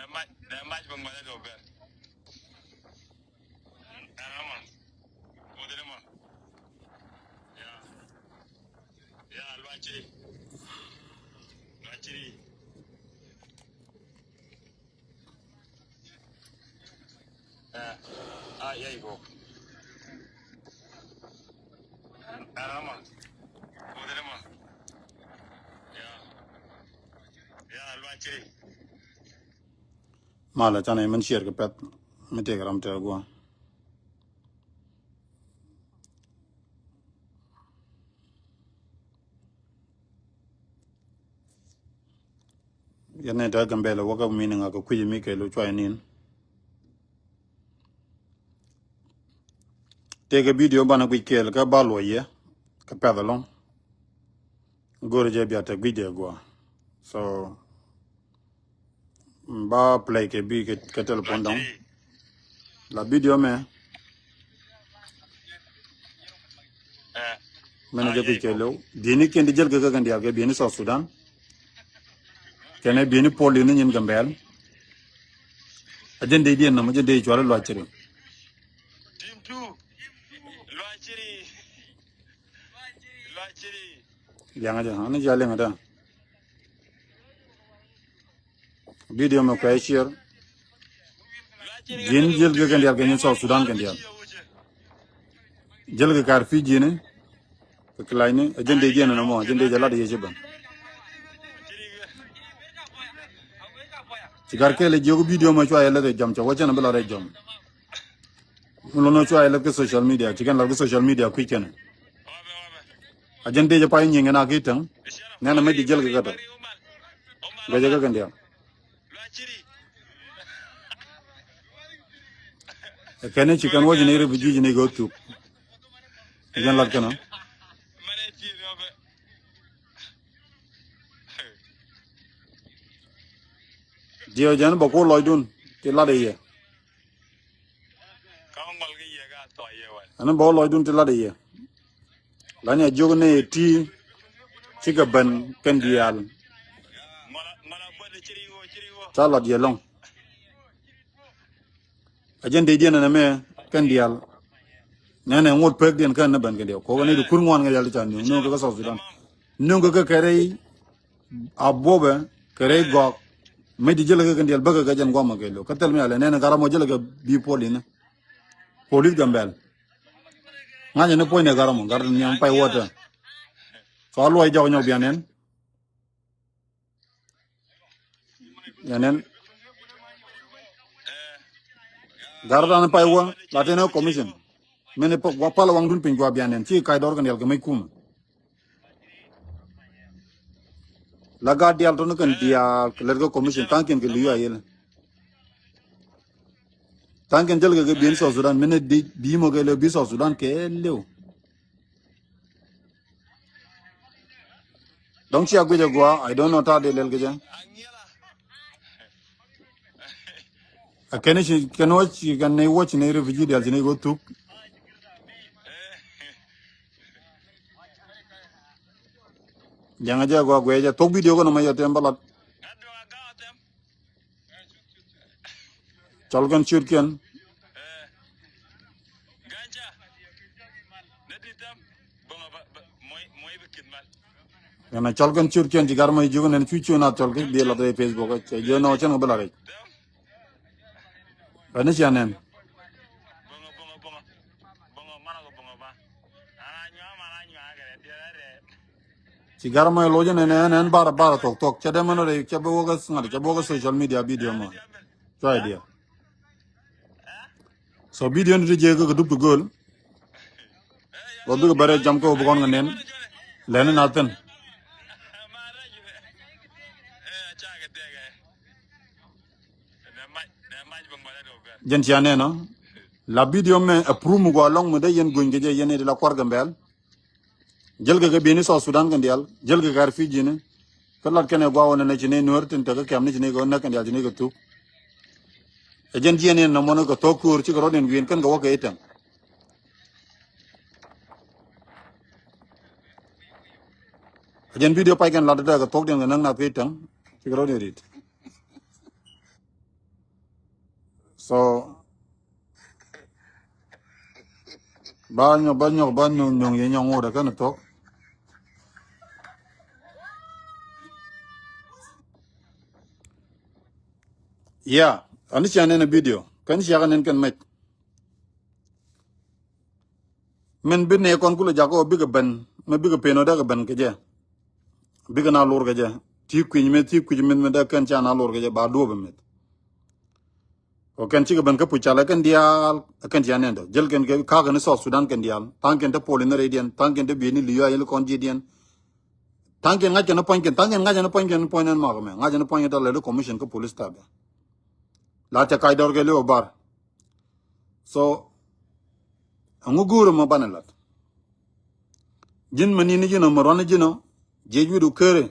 match bang mana do ber. Arama. Modele ma. Ya. Ya alwachiri. Alwachiri. Ya igo. Arama. Modele ma. Ya. Ya alwachiri. Mala chana man share ke pet me te gram te go yene da gambele waka meaning ka kuyi mi ke lo chwa nin te ke video bana ku ke ka balo ye ka pedalon gore je bia te video go so ba play ke bi ke telephone down la video me mene je ku ke lo dini ken di jel ga kan dia ke bi ni South Sudan kene bi ni poli ni nyin gambel ajen de dien na mo je de chwa lo achiri Team 2. Alwachiri. yang aja ani jale ngada video me ko share din jel ga kan dia ke ni South Sudan kan dia jel ga kar fi jine ke klaini ajen de dien na mo ajen de jala de je ban cigar ke le jogo video ma chwa ele jam cha wacha na bela re jam mulo no chwa ele ke social media cigan la ke social media ku ken ajende je pay nyinga na kitan nena me di jel ga gata ga jaga kan dia kene cikan waji ne re biji ne go tu cigan la kana dio jan ba ko loidun ke la de ye ana ba loidun te la de ye lanya jogo ne ti ciga ban kan dial sala dia long ajende dia na me kan dial nene ngot pek den kan na ban kan dia ko ne du kurngwan ga yalla tan no ga South Sudan no ga kare abobe kare go me di jela ga kan dial baga ga jan goma ga lo katel me ala nene gara mo jela ga bi polina polis gambel nganya ne poine gara mo gar nyam pay wota so lo ay jaw ñow bianen yanen gar dan pay wa la tene commission mene pok wa pala wang dun pin gwa bianen ci kay dor kan dial ga may kum la ga dial to kan dia kler ga commission tanken ke liya yel tanken jel ga bien South Sudan mene di bi mo ga le bi South Sudan ke lew donc ci agwe gwa I don't know ta de lel ga akene ci kan watch kan ne watch ne refugee dial ne go tuk janga ja gwa gwe ja tok video ko no ma yote mbalat chalgan churken yana chalgan churken ji garma jugo nen chuchu na chalgan bi la de Facebook che yo no chen bala re ani chanen ci garma lo je nen bara tok che de mano re che bo ga sngal che bo ga social media video mo try dia so video ni je ga dup gol lo du bare jam ko bu gon nen len na ten jen chiane no la video me approve go long mo de yen gonge je yen de la kwar gambel jel ga bini South Sudan kan dial jel ga gar fi jine kalat kene gwa wona ne chine nur tin ta kam ne chine go na kan dial chine go tu ejen jene no mono go to kur chi go den wien kan go ga etam ejen video pai kan la da go tok den na na pe etam chi go den rit nyong ye nyong ora kan to ya ani chane na video kan siya kan met men bin ne kon kula jago biga ban ma biga peno da ban ke je biga na lor ke je ti kwin men da kan cha na lor ke je ba do ba met o kan ci ban ka puchala kan dial kan chane ndo jel kan ke ka kan so Sudan kan dial tan kan da polin radian tan kan da bi ni liya yel kon jidian tan kan nga na point kan tan kan nga na point kan point ma ko me nga na point da le commission ko police tab la ta kai dor ke le bar so angu guru mo banalat jin mani ni jino marone jino jeju du kere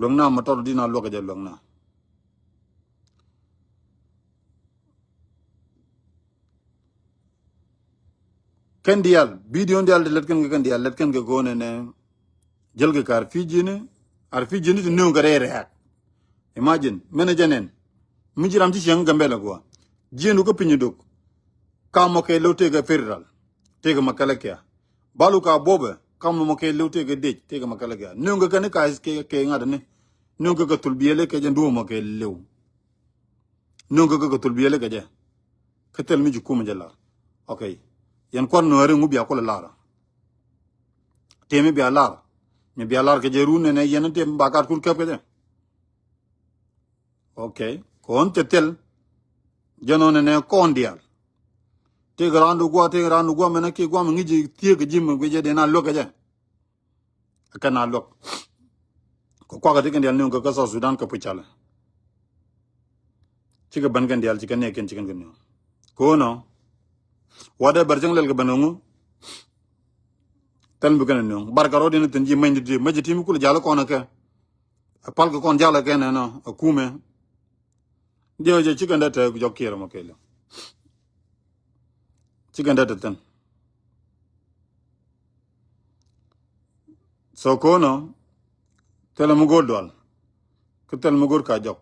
longna motor dina loka je longna ken dial video dial de let ken ge gone ne jel ge kar fi jine ar fi jine no gare rehat imagine menajanen mi jiram ci yang gambela go jinu ko pinyu duk kamo ke lote ge federal tega makala kya balu ka bobe kamo mo ke lote ge dej tega makala kya no ge kan ka ke ngada ne no ge tulbiyele ke jandu mo ke lew no ge tulbiyele ke je ketel mi jukuma jala okay yan kon no re ngubi akola lara temi bi alar mi bi alar ke je rune ne yen tem bakar kul kep ke okay kon tetel janone ne kon dial te grandu gwa mena ke gwa ngi tie ke jim ge je de na loke je kana lok ko kwa ga de dial ne ko so Sudan ko puchala ci ga ban gan dial ci kan ne ken ci kan gan ko no wada barjang lel ga banangu tan bu gan no barkaro dina tan ji mandi di majiti mi kul jala ko na ka pal ko kon jala ken no akume dio je ci kan da ta jokira mo kele ci kan da tan so ko no tele mu godol ko tel mu gor ka jok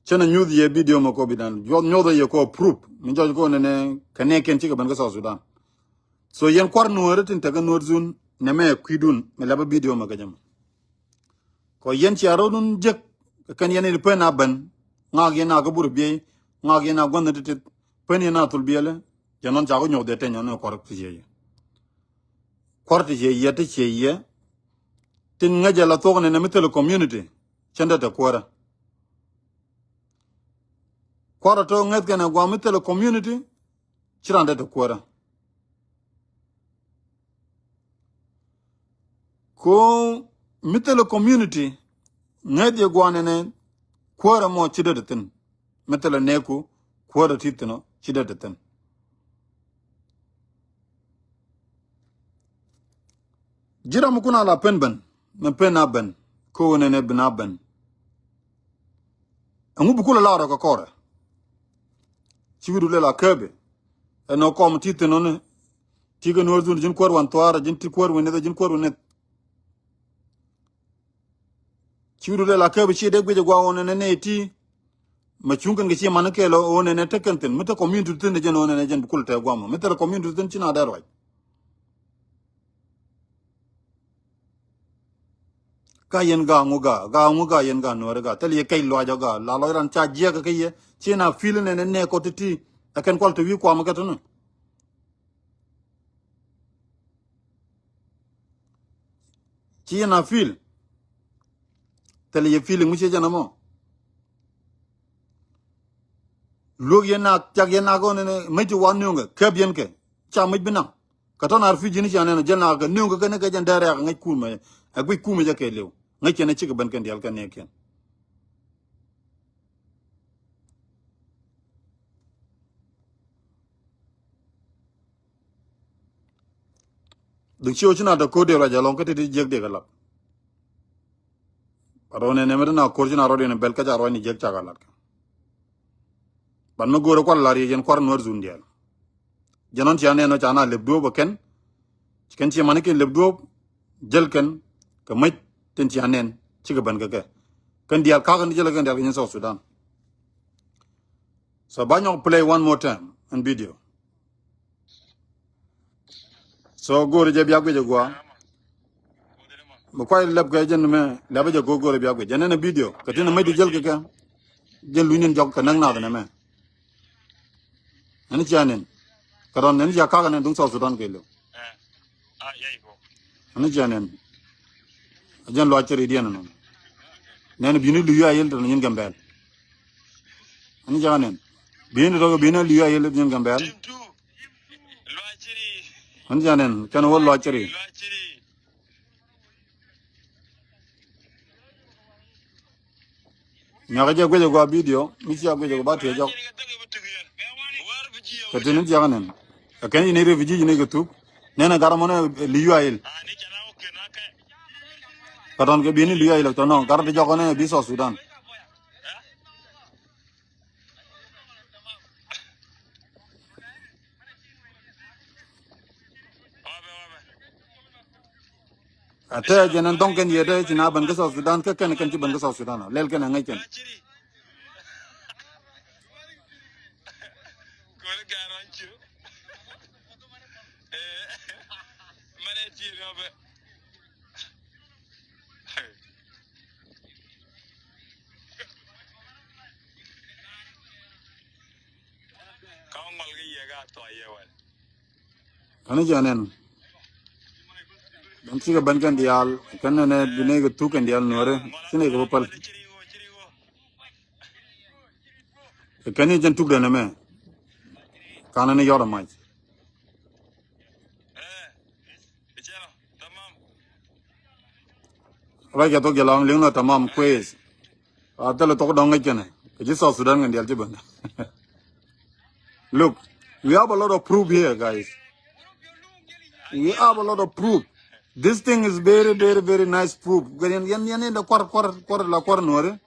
chena nyudi ye video mo ko bidan nyodo ye ko proof mi joj ko ne kane ken ci ga ban ga so Sudan so yen kwar no retin taga no zun ne me kwidun me laba video ma ga jam ko yen ci aro nun jek kan yen ni pena ban ngag yen na ga bur bi ngag yen na gon tit pen yen na tul biele janon jago nyode te nyon ko rek ci korte je yete ci ye tin nga jala to ne me tele community chenda ta kwara kwara to nget gana gwa me tele community chiranda ta kwara ko mitele community ngadi gwane ne kwara mo chidadatin mitele neku kwara titino chidadatin jira mukuna la penban men penaben ko ne benaben angu bukula la ko kora chiwidu le la kebe eno kom titino ne tiga no zun jin kwar wan toara jin ti kwar wene jin kwar wene chiwdu le la kebe chi de gbe gwa wona ne ti ma chungan ge chi man ke lo wona ne tekanten meta community tin de wona ne jen bukul te gwa mo meta community tin china da roi ka yen ga nguga yen ga no ga tel ye kai lo ja ga la lo ran cha je ga ke ye china feel ne ko ti akan kwal to wi kwa ma ka to no china feel tel ye feeling mu che jana mo log yena tag yena go ne meti wan nyonga keb yen ke cha mit binam ka ton ar fi jini chane na jana ga nyonga ne ga jan dare ga ngai kuma agui kuma ja ke lew ngai chene chi ga ban kan dial kan ne ken du chio china da ko de ra ja long ka ti jek de ga la arone ne meta na ko china ro de ne bel ka ja ro ni jek cha ga la ban ma goro ko la ri jen kwar nor zun dial janon chane no chana lebdo ba ken ken chi man ke lebdo jel ken ka mai ten chi anen chi ga ban ga ke kan dial ka kan jel kan dial in South Sudan so banyo play one more time and video So gore je biya gwe gwa. Arama. Uderema. Mo kwai lab ga jen me lab je go gore biya gwe. Jana na video. Katina mai di jel ke ka. Jen lunin jog ka nang na da me. Ani chanen. Karon nen ja ka ne dung South Sudan ke lo. Yaigo. Ani chanen. Jen lo acheri dia no. Nen binu lu ya yel to nyen gambel. Ani chanen. Binu lu ya yel nyen gambel. Team 2. Luachiri. Ani chanen kan wo lo acheri. Luachiri. Nyaga je gwe gwa video. Mi sia gwe ba te jog. Katina chanen. Kan ni refugee ni ke tu. Nena garamone lu ya yel. Ni chana okay na kai. Karon ke binu lu ya yel to no. Gar de jogone bi South Sudan. Ate jenen donken yede china ban ke South Sudan ke kan ci ban ke South Sudan lel ken ngai ken Luachiri. Kol garanchu. Mane tiro be. Kau ngol ke yega to ayewan. ani janen dan ci ga ban kan dial kan ne dine ga tu kan dial nore sine ga pal kan ni jen tu da ne me kana ne yora mai Tamam. ra ga to gelang ling na tamam quiz atala to dong ngai ken ji South Sudan kan dial ci ban look we have a lot of proof here guys we have a lot of proof. This thing is very, very, very nice proof. Yan the kwar la kwar nore.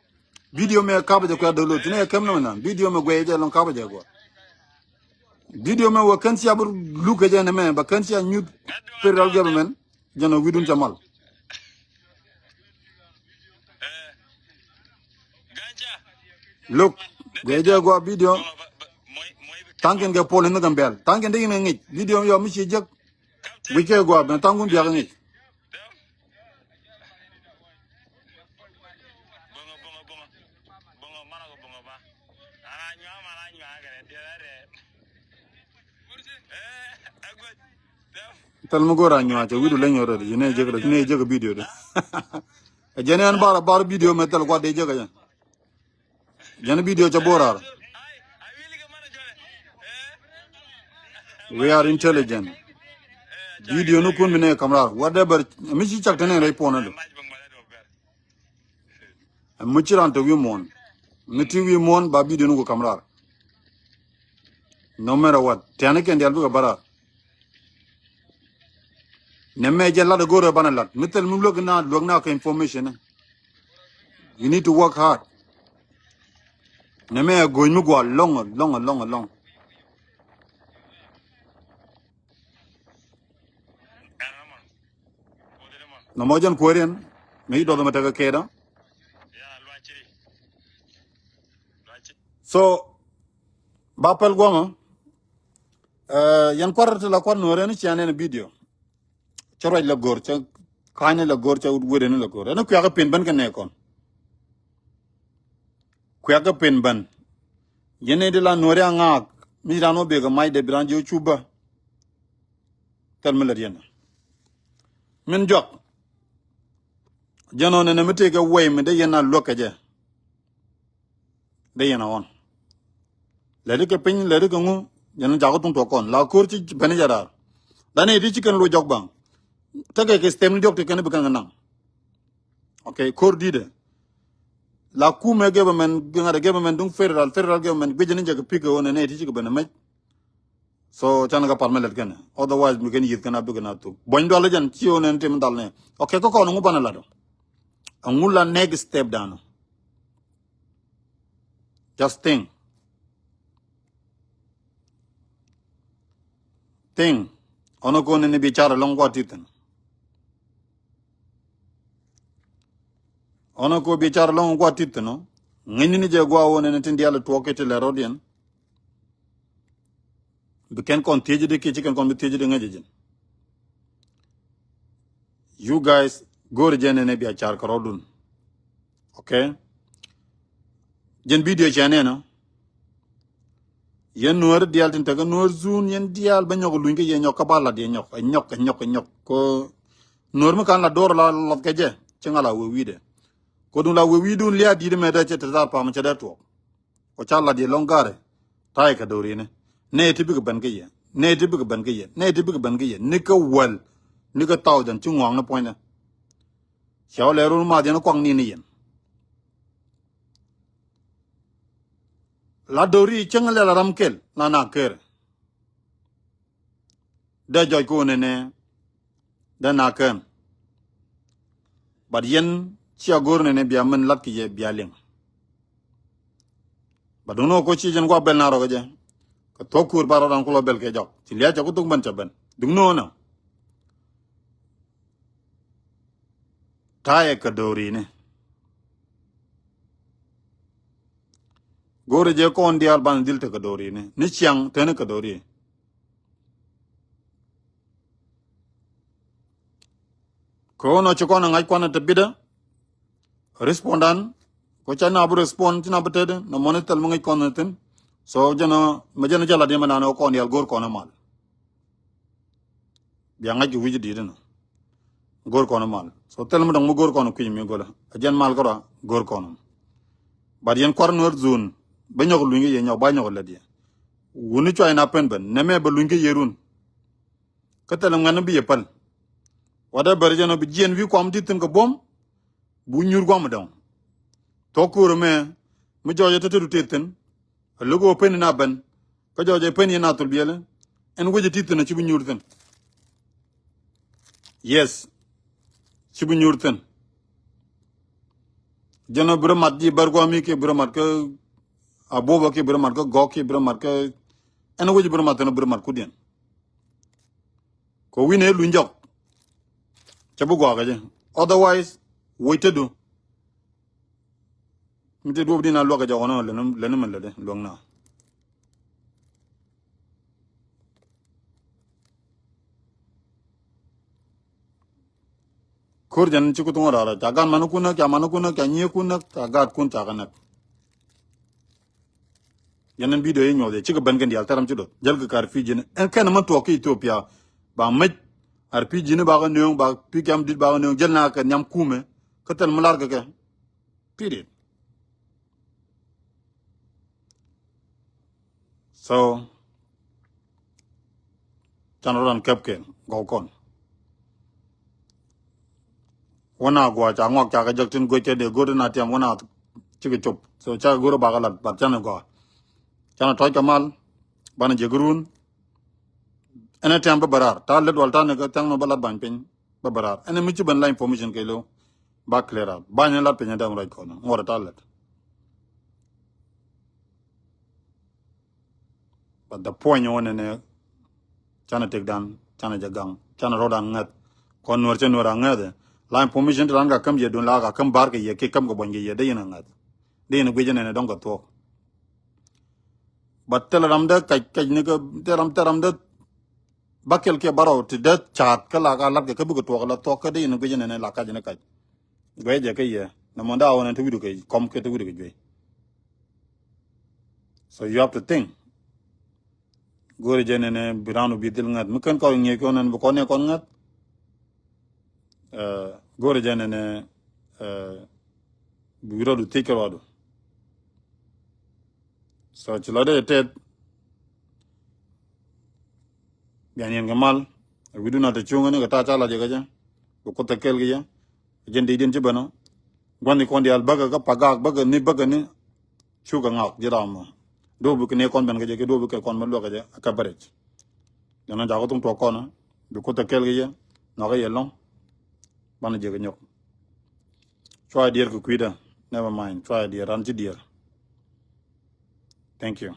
Video me kaba je kwa dolo. Tine kem no na. Video me gwe je long kaba je kwa. Video me wa kansi abur look je ne me ba kansi a new federal government jano widun chamal. Look, gwe je kwa video. Tanken ge pole no gambel. Tanken de ngi video yo mi ci jek. Wike gwa ben tangun biya ngi. Tal mo gora nyo acha widu lenyo ro yene jega video de jene an bar video metal kwa de jega jene video cha bora we are intelligent video no kun mine kamera whatever mi ci chak tane ray pona do mu ci ran to wi mon miti wi mon ba video no ko kamera no matter what tane ken dial bu bara nemme jella de gore banalat mitel mu logna ka information you need to work hard nemme go mu go long no mojan korean me do mata ka keda so bapal goma yan kwarata la kwar no ren ci anene video choroj la gor cha kane la gor cha wure ne la gor ana ku ya pen ban ka ne kon ku ya pen ban yene de la nore nga mi rano be ga mai de branjo chuba kalmala yana min jok jano ne mete ga way me de yana lokaje de yana on la de ke pen la de ko ngu yana jago tung to kon la kor ci bane jara dane di ci kan lo jok bang take ke stem jok te kan be kan nang okay kor di de la kume government ngada government dung federal government be jeni jaga pigo on ne ti ci ko bane mai so tan ga parmelet kan otherwise mi kan yit kan abu kan to boñ do la jan ci on en tem dal ne okay ko no bana la do angula next step down just think ono ko ne bichara long ko titan ono ko bichara long ko titan no ngini ni je gwa wona ne tin diala to ke te le rodian bi ken kon teje de ke ci ken kon bi teje de ngaje you guys go to jen ne bia char karodun okay jen video chane no yen nuar dial tin taga nuar zun yen dial ba nyok luinge yen nyok kabala de nyok ko nuar ma kan la dor la lot ke je chingala we wide ko dun la we widun lia di me da che tar pa ma che da to ko chala di longare tai ka dori ne tibi ban ke ye ne tibi ban ke ye ne tibi ban ke ye ni ka wal ni ka taw dan chungwang na point na xiao le ru ma de na kwang ni ni yen la dori chengale la ramkel na ker da joy ko ne da na ken bad yen chia gor ne bia men lat ki ye bia ling baduno ko chi jen ko bel na ro je ko tokur baro dan ko bel ke jok ti liya ko tung ban chaben dung no na taye ka dori ne gore je ko on dial ban dil te ka dori ne ni chiang te ne ka dori ko no chiko na ngai kwana te bida respondan ko chana bu respond tina betede no monitor mo ngai kono ten so jana majana jala de manano ko on dial gor kono mal biya ngai wiji di no gor kono mal so tel mo dang mo gor kono kuy mi gola ajan mal ko gor kono bad yen corner zone ba ñok lu ngi ye ñok ba ñok la di woni choy na pen ben neme ba lu ngi yerun ka tel ngana bi yepal wada bar jano bi jien wi ko am ditin ko bom bu ñur gom daw to ko me mu joje tetu teten lugo pen na ben ko joje pen na tul biele en woje titin ci bu ñur ten yes ci bu ñur ten jano bramat di bargo mi ke bramat ke aboba ke bramat ke go ke bramat ke en woje bramat na bramat ku den ko wine lu njok ca bu go ga je otherwise woytedu mite do dina lo ga jawono lenum man lede longna kur jan ci ko to ra jagan manukuna kya nye kuna ka gat kun ta kana yanen video yi ñode ci ko ben gen yal taram ci do jël ko kar fi jine en ken man to ko Ethiopia ba mej ar pi jine ba ga neung ba pi kam dit ba ga neung jël na ka ñam kume ko tel mular ga ke period so chanoran kapken go kon wana gwa cha ngok cha ga jok tin go che de go na tiam wana ci ko chop so cha go ba ga lat ba chana go chana toy kamal bana je gurun ene tiam ba barar ta led wal ta ne ga tang no balat ban pen ba barar ene mi ci ban la information ke lo ba clear ba ne lat pen da ngora ko no ngora ta let but the point you want ne chana take down chana jagang chana rodan ngat kon nor chen nor ngat la information ran ga kam je don la ga kam bar ke ye ke kam go bonge ye de ina ngat de ina gwe ne don ga to but tel ram da kai ne ga teram da bakel ke baro ti da chat ka la ga lat ke bu go to la to ka de ina gwe ne la ka je ne kai gwe je ke ye na mo da wona tu du ke kom ke tu du ke so you have to think gore je ne biranu bidil ngat mukan ko nge ko nan bu ko ne kon ngat gore je ne biro du tikero so chilade tet bianen gamal widu na te chunga ne ta chala je gaja ko ta kel gya jende den jibano gwani kon dial baga ga paga baga ni chuga ngak jirama do bu ne kon ben gaje ke do bu ke kon ma lo gaje ka barech dana jago tung to kona du ko ta kel gya na ga yelong bana je ga nyok try dear ko kuida never mind try dear ran ji dear thank you